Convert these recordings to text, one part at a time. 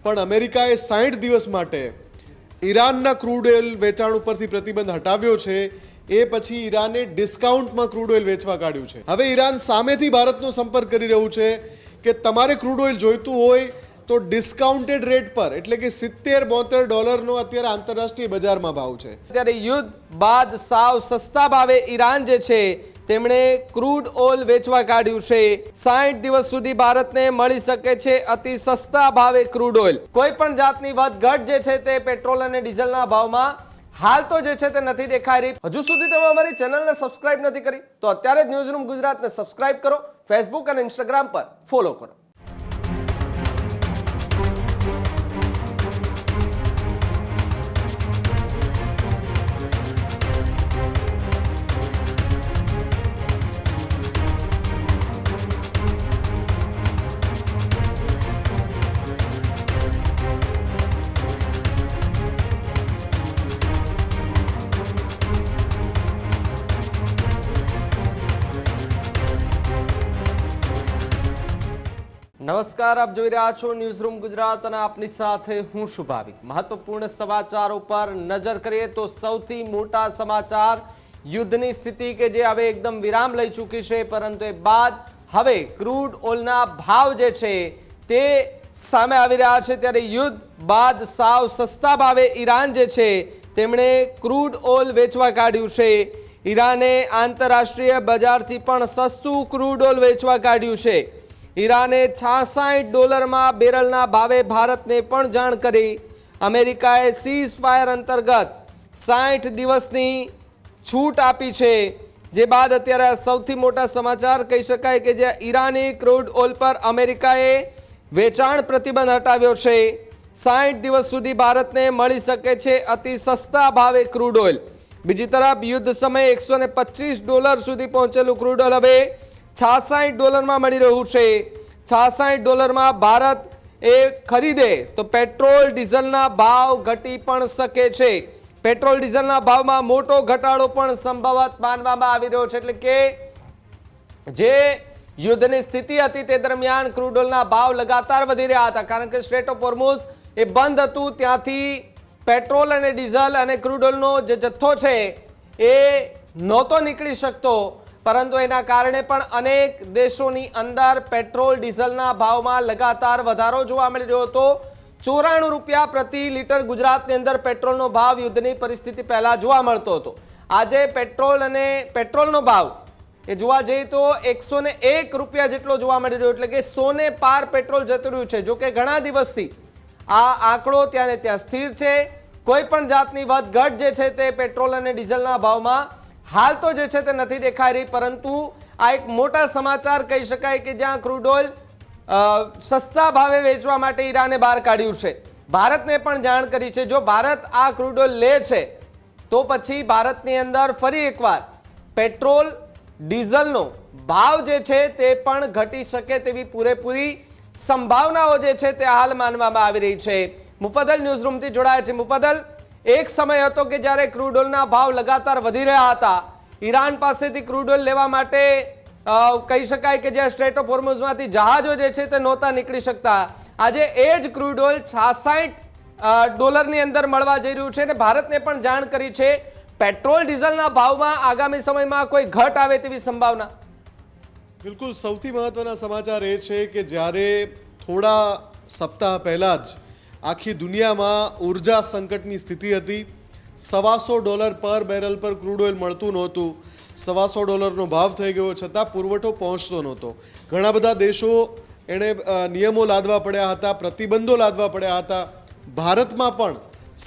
પણ અમેરિકાએ 60 દિવસ માટે ઈરાનના ક્રૂડ ઓઇલ વેચાણ ઉપરથી પ્રતિબંધ હટાવ્યો છે। એ પછી ઈરાને ડિસ્કાઉન્ટમાં ક્રૂડ ઓઇલ વેચવા કાઢ્યું છે। હવે ઈરાન સામેથી ભારતનો સંપર્ક કરી રહ્યું છે કે તમારે ક્રૂડ ઓઇલ જોઈતું હોય તો ડિસ્કાઉન્ટેડ રેટ પર, એટલે કે $70-72 અત્યારે આંતરરાષ્ટ્રીય બજારમાં ભાવ છે। ત્યારે યુદ્ધ બાદ સાવ સસ્તા ભાવે ઈરાન જે છે તેમણે ક્રૂડ ઓઇલ વેચવા કાઢ્યું છે। 60 દિવસ સુધી ભારતને મળી શકે છે અતિ સસ્તા ભાવે ક્રૂડ ઓઇલ। કોઈ પણ જાતની વધઘટ જે છે તે પેટ્રોલ અને ડીઝલના ભાવમાં હાલ તો જે છે તે નથી દેખાઈ રહી। હજુ સુધી તમે અમારી ચેનલને સબસ્ક્રાઇબ નથી કરી તો અત્યારે જ ન્યૂઝરૂમ ગુજરાતને સબસ્ક્રાઇબ કરો, ફેસબુક અને ઇન્સ્ટાગ્રામ પર ફોલો કરો। નમસ્કાર, આપ જોઈ રહ્યા છો ન્યૂઝરૂમ ગુજરાત અને આપની સાથે હું શુભાવિક। મહત્વપૂર્ણ સમાચારો પર નજર કરીએ તો સૌથી મોટા સમાચાર યુદ્ધની સ્થિતિ કે જે હવે એકદમ વિરામ લઈ ચૂકી છે, પરંતુ એ બાદ હવે ક્રૂડ ઓઇલના ભાવ જે છે તે સામે આવી રહ્યા છે। ત્યારે યુદ્ધ બાદ સાવ સસ્તા ભાવે ઈરાન જે છે તેમણે ક્રૂડ ઓઇલ વેચવા કાઢ્યું છે। ઈરાને આંતરરાષ્ટ્રીય બજારથી પણ સસ્તું ક્રૂડ ઓઇલ વેચવા કાઢ્યું છે। ઈરાને $66 બેરલના ભાવે ભારતને પણ જાણ કરી। અમેરિકાએ સીઝ ફાયર અંતર્ગત 60 દિવસની છૂટ આપી છે, જે બાદ અત્યારે સૌથી મોટા સમાચાર કહી શકાય કે જે ઈરાની ક્રૂડ ઓઇલ પર અમેરિકાએ વેચાણ પ્રતિબંધ હટાવ્યો છે। 60 દિવસ સુધી ભારતને મળી શકે છે અતિ સસ્તા ભાવે ક્રૂડ ઓઇલ। બીજી તરફ યુદ્ધ સમયે $125 સુધી પહોંચેલું ક્રૂડ ઓઇલ હવે $66 મળી રહ્યું છે। $66 ભારત એ ખરીદે તો પેટ્રોલ ડીઝલના ભાવ ઘટી પણ શકે છે। પેટ્રોલ ડીઝલના ભાવમાં મોટો ઘટાડો પણ સંભવત માનવામાં આવી રહ્યો છે। એટલે કે જે યુદ્ધની સ્થિતિ હતી તે દરમિયાન ક્રૂડ ઓઇલના ભાવ લગાતાર વધી રહ્યા હતા, કારણ કે સ્ટ્રેટ ઓફ હોર્મુઝ એ બંધ હતું। ત્યાંથી પેટ્રોલ અને ડીઝલ અને ક્રૂડ ઓઇલનો જે જથ્થો છે એ નહોતો નીકળી શકતો, પરંતુ એના કારણે પણ અનેક દેશોની અંદર પેટ્રોલ ડીઝલના ભાવમાં લગાતાર વધારો જોવા મળી રહ્યો હતો। ₹94 પ્રતિ લીટર ગુજરાતની અંદર પેટ્રોલનો ભાવ યુદ્ધની પરિસ્થિતિ પહેલા જોવા મળતો હતો। આજે પેટ્રોલનો ભાવ એ જોવા જઈએ તો ₹101 જેટલો જોવા મળી રહ્યો, એટલે કે 100 ને પાર પેટ્રોલ જતું રહ્યું છે। જો કે ઘણા દિવસથી આ આંકડો ત્યાં ને ત્યાં સ્થિર છે। કોઈ પણ જાતની વધઘટ જે છે તે પેટ્રોલ અને ડીઝલના ભાવમાં હાલ તો જે છે તે નથી દેખાઈ રહી, પરંતુ આ એક મોટા સમાચાર કહી શકાય કે જ્યાં ક્રૂડ ઓઇલ સસ્તા ભાવે વેચવા માટે ઈરાને બહાર કાઢ્યું છે। ભારતને પણ જાણ કરી છે જો ભારત આ ક્રૂડ ઓઇલ લે છે તો પછી ભારતની અંદર ફરી એકવાર પેટ્રોલ ડીઝલનો ભાવ જે છે તે પણ ઘટી શકે તેવી પૂરેપૂરી સંભાવનાઓ જે છે તે હાલ માનવામાં આવી રહી છે। મુફદ્દલ ન્યૂઝરૂમથી જોડાયા છે। મુફદ્દલ, એક સમય હતો કે જ્યારે ક્રૂડ ઓઇલના ભાવ લગાતાર વધી રહ્યા હતા, ઈરાન પાસેથી ક્રૂડ ઓઇલ લેવા માટે કહી શકાય કે જે સ્ટ્રેટ ઓફ હોર્મુઝમાંથી જહાજો જે છે તે નહોતા નીકળી શકતા। આજે એ જ ક્રૂડ ઓઇલ $66 ની અંદર મળવા જઈ રહ્યું છે અને ભારતને પણ જાણ કરી છે પેટ્રોલ ડીઝલના ભાવમાં આગામી સમયમાં કોઈ ઘટ આવે તેવી સંભાવના। બિલકુલ, સૌથી મહત્વના સમાચાર એ છે કે જ્યારે થોડા સપ્તાહ પહેલા જ આખી દુનિયામાં ઉર્જા સંકટની સ્થિતિ હતી। $125 પર બેરલ પર ક્રૂડ ઓઇલ મળતું નહોતું। $125નો ભાવ થઈ ગયો છતાં પુરવઠો પહોંચતો નહોતો। ઘણા બધા દેશો એણે નિયમો લાદવા પડ્યા હતા, પ્રતિબંધો લાદવા પડ્યા હતા। ભારતમાં પણ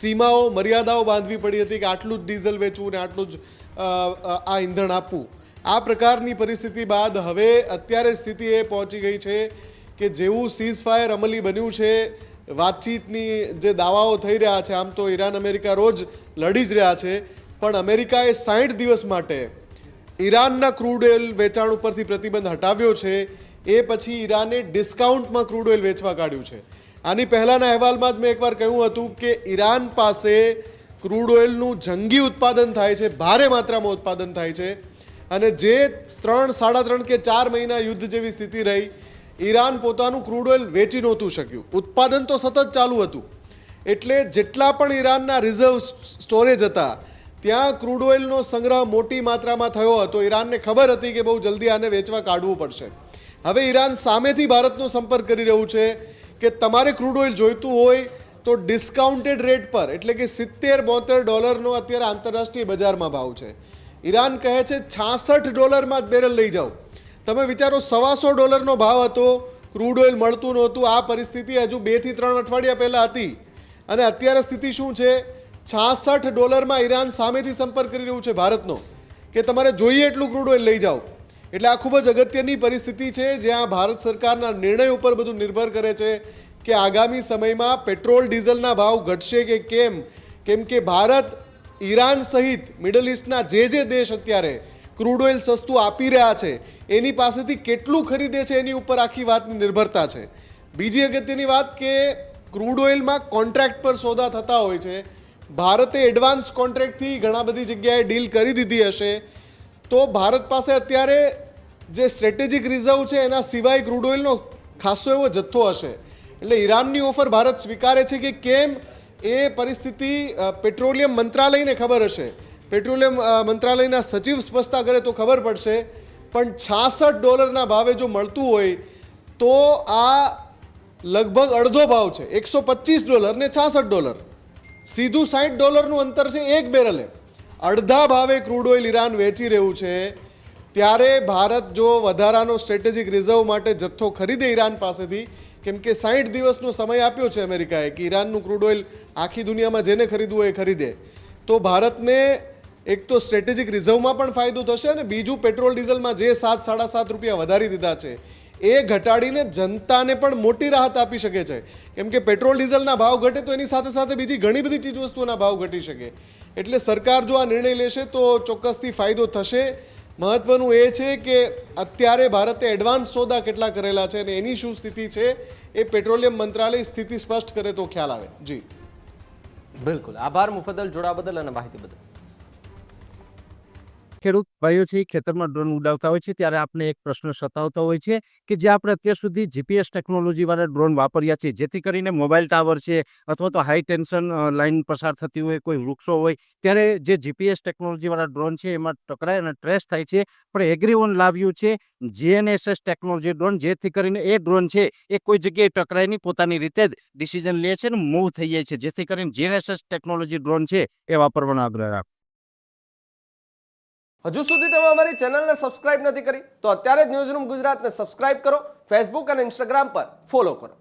સીમાઓ, મર્યાદાઓ બાંધવી પડી હતી કે આટલું જ ડીઝલ વેચવું ને આટલું જ આ ઈંધણ આપવું। આ પ્રકારની પરિસ્થિતિ બાદ હવે અત્યારે સ્થિતિ એ પહોંચી ગઈ છે કે જેવું સીઝ ફાયર અમલી બન્યું છે, વાતચીતની જે દાવાઓ થઈ રહ્યા છે, આમ તો ઈરાન અમેરિકા રોજ લડી જ રહ્યા છે, પણ અમેરિકાએ 60 દિવસ માટે ઈરાનના ક્રૂડ ઓઇલ વેચાણ ઉપરથી પ્રતિબંધ હટાવ્યો છે। એ પછી ઈરાને ડિસ્કાઉન્ટમાં ક્રૂડ ઓઇલ વેચવા કાઢ્યું છે। આની પહેલાના અહેવાલમાં જ મેં એકવાર કહ્યું હતું કે ઈરાન પાસે ક્રૂડ ઓઇલનું જંગી ઉત્પાદન થાય છે, ભારે માત્રામાં ઉત્પાદન થાય છે, અને જે 3, 3.5 કે 4 મહિના યુદ્ધ જેવી સ્થિતિ રહી ઈરાન પોતાનું ક્રૂડ ઓઇલ વેચી નહોતું શક્યું. ઉત્પાદન તો સતત ચાલુ હતું. એટલે જેટલા પણ ઈરાનના રિઝર્વ સ્ટોરેજ હતા ત્યાં ક્રૂડ ઓઇલનો સંગ્રહ મોટી માત્રામાં થયો હતો. ઈરાનને ખબર હતી કે બહુ જલ્દી આને વેચવા કાઢવું પડશે. હવે ઈરાન સામેથી ભારતનો સંપર્ક કરી રહ્યું છે કે તમારે ક્રૂડ ઓઇલ જોઈતું હોય તો ડિસ્કાઉન્ટેડ રેટ પર, એટલે કે $70-72 અત્યારે આંતરરાષ્ટ્રીય બજારમાં ભાવ છે. ઈરાન કહે છે $66 જ બેરલ લઈ જાઓ. તમે વિચારો, $125 ભાવ હતો, ક્રૂડ ઓઇલ મળતું નહોતું. આ પરિસ્થિતિ હજુ 2 થી 3 અઠવાડિયા પહેલાં હતી. અને અત્યારે સ્થિતિ શું છે? $66 ઈરાન સામેથી સંપર્ક કરી રહ્યું છે ભારતનો કે તમારે જોઈએ એટલું ક્રૂડ ઓઇલ લઈ જાઓ. એટલે આ ખૂબ જ અગત્યની પરિસ્થિતિ છે, જ્યાં ભારત સરકારના નિર્ણય ઉપર બધું નિર્ભર કરે છે કે આગામી સમયમાં પેટ્રોલ ડીઝલના ભાવ ઘટશે કે કેમ. કેમ કે ભારત ઈરાન સહિત મિડલ ઇસ્ટના જે દેશ અત્યારે ક્રૂડ ઓઇલ સસ્તું આપી રહ્યા છે એની પાસેથી કેટલું ખરીદે છે એની ઉપર આખી વાતની નિર્ભરતા છે. બીજી અગત્યની વાત કે ક્રૂડ ઓઇલમાં કોન્ટ્રાક્ટ પર સોદા થતા હોય છે. ભારતે એડવાન્સ કોન્ટ્રાક્ટથી ઘણા બધી જગ્યાએ ડીલ કરી દીધી હશે. તો ભારત પાસે અત્યારે જે સ્ટ્રેટેજિક રિઝર્વ છે એના સિવાય ક્રૂડ ઓઇલનો ખાસો એવો જથ્થો હશે. એટલે ઈરાનની ઓફર ભારત સ્વીકારે છે કે કેમ એ પરિસ્થિતિ પેટ્રોલિયમ મંત્રાલયને ખબર હશે. પેટ્રોલિયમ મંત્રાલયના સચિવ સ્પષ્ટતા કરે તો ખબર પડશે. પણ $66 ભાવે જો મળતું હોય તો આ લગભગ અડધો ભાવ છે. $125 ને $66, સીધું $60 અંતર છે એક બેરલે. અડધા ભાવે ક્રૂડ ઓઇલ ઈરાન વેચી રહ્યું છે. ત્યારે ભારત જો વધારાનો સ્ટ્રેટેજિક રિઝર્વ માટે જથ્થો ખરીદે ઈરાન પાસેથી, કેમ કે 60 દિવસનો સમય આપ્યો છે અમેરિકાએ કે ઈરાનનું ક્રૂડ ઓઇલ આખી દુનિયામાં જેને ખરીદવું હોય એ ખરીદે, તો ભારતને એક તો સ્ટ્રેટેજિક રિઝર્વમાં પણ ફાયદો થશે અને બીજું પેટ્રોલ ડીઝલમાં જે $7-7.5 વધારી દીધા છે એ ઘટાડીને જનતાને પણ મોટી રાહત આપી શકે છે. કેમ કે પેટ્રોલ ડીઝલના ભાવ ઘટે તો એની સાથે સાથે બીજી ઘણી બધી ચીજવસ્તુઓના ભાવ ઘટી શકે. એટલે સરકાર જો આ નિર્ણય લેશે તો ચોક્કસથી ફાયદો થશે. મહત્વનું એ છે કે અત્યારે ભારતે એડવાન્સ સોદા કેટલા કરેલા છે અને એની શું સ્થિતિ છે એ પેટ્રોલિયમ મંત્રાલય સ્થિતિ સ્પષ્ટ કરે તો ખ્યાલ આવે. જી બિલકુલ, આભાર મુફદ્દલ, જોડાવા બદલ અને માહિતી બદલ. ખેડૂત ભાઈઓ છે ખેતરમાં ડ્રોન ઉડાવતા હોય છે ત્યારે આપણે એક પ્રશ્ન સતાવતો હોય છે કે જે આપણે અત્યાર સુધી જીપીએસ ટેકનોલોજી વાળા ડ્રોન વાપર્યા છે, જેથી કરીને મોબાઈલ ટાવર છે અથવા તો હાઈ ટેન્શન લાઈન પસાર થતી હોય, કોઈ વૃક્ષો હોય, ત્યારે જે જીપીએસ ટેકનોલોજી વાળા ડ્રોન છે એમાં ટકરાય અને ટ્રેસ થાય છે. પણ એગ્રીવન લાવ્યું છે GNSS ટેકનોલોજી ડ્રોન, જેથી કરીને એ ડ્રોન છે એ કોઈ જગ્યાએ ટકરાય નહીં, પોતાની રીતે જ ડિસિઝન લે છે અને મૂવ થઈ જાય છે. જેથી કરીને GNSS ટેકનોલોજી ડ્રોન છે એ વાપરવાનો આગ્રહ રાખો. હજુ સુધી તમે અમારી ચેનલને સબસ્ક્રાઇબ નથી કરી તો અત્યારે જ ન્યૂઝરૂમ ગુજરાતને સબસ્ક્રાઇબ કરો, ફેસબુક અને ઇન્સ્ટાગ્રામ પર ફોલો કરો.